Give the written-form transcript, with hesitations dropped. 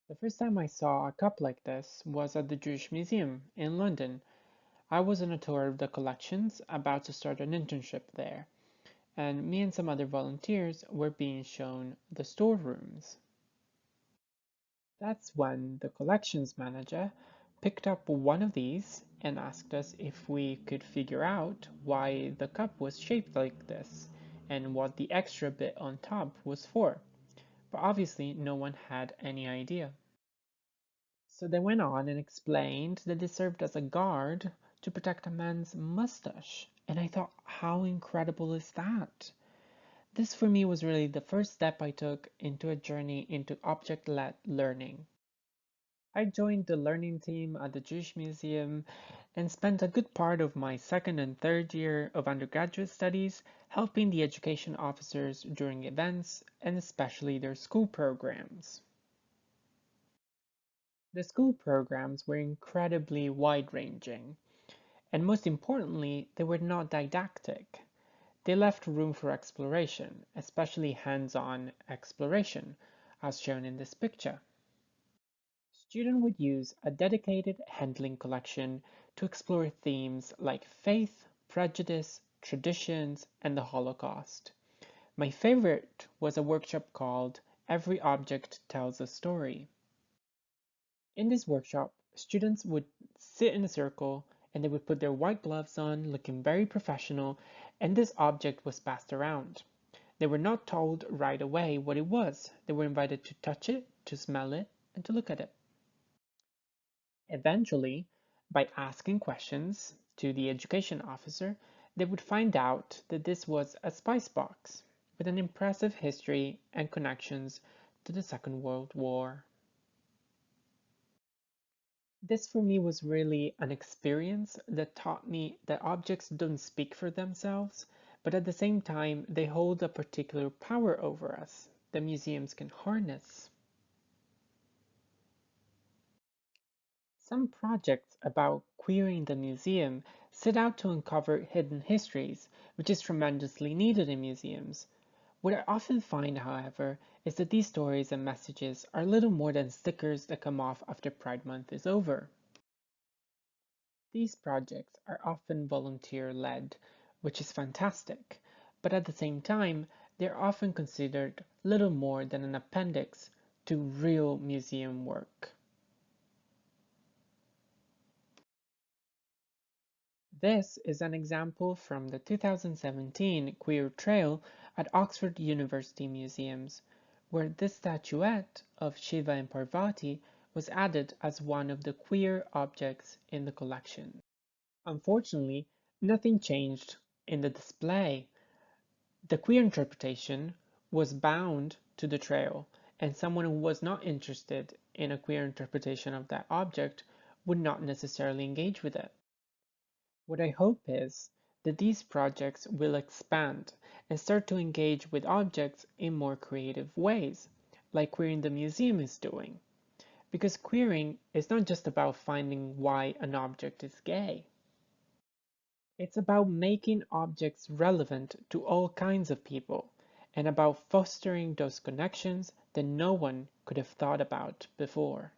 The first time I saw a cup like this was at the Jewish Museum in London. I was on a tour of the collections, about to start an internship there, and me and some other volunteers were being shown the storerooms. That's when the collections manager picked up one of these and asked us if we could figure out why the cup was shaped like this and what the extra bit on top was for. But obviously, no one had any idea. So they went on and explained that they served as a guard to protect a man's mustache. And I thought, how incredible is that? This for me was really the first step I took into a journey into object-led learning. I joined the learning team at the Jewish Museum and spent a good part of my second and third year of undergraduate studies helping the education officers during events and especially their school programs. The school programs were incredibly wide-ranging, and most importantly, they were not didactic. They left room for exploration, especially hands-on exploration, as shown in this picture. Students would use a dedicated handling collection to explore themes like faith, prejudice, traditions, and the Holocaust. My favorite was a workshop called Every Object Tells a Story. In this workshop, students would sit in a circle and they would put their white gloves on, looking very professional, and this object was passed around. They were not told right away what it was. They were invited to touch it, to smell it, and to look at it. Eventually, by asking questions to the education officer, they would find out that this was a spice box with an impressive history and connections to the Second World War. This for me was really an experience that taught me that objects don't speak for themselves, but at the same time, they hold a particular power over us that museums can harness. Some projects about queering the museum set out to uncover hidden histories, which is tremendously needed in museums. What I often find, however, is that these stories and messages are little more than stickers that come off after Pride Month is over. These projects are often volunteer-led, which is fantastic, but at the same time, they're often considered little more than an appendix to real museum work. This is an example from the 2017 Queer Trail at Oxford University Museums, where this statuette of Shiva and Parvati was added as one of the queer objects in the collection. Unfortunately, nothing changed in the display. The queer interpretation was bound to the trail, and someone who was not interested in a queer interpretation of that object would not necessarily engage with it. What I hope is that these projects will expand and start to engage with objects in more creative ways, like Queering the Museum is doing. Because queering is not just about finding why an object is gay. It's about making objects relevant to all kinds of people, and about fostering those connections that no one could have thought about before.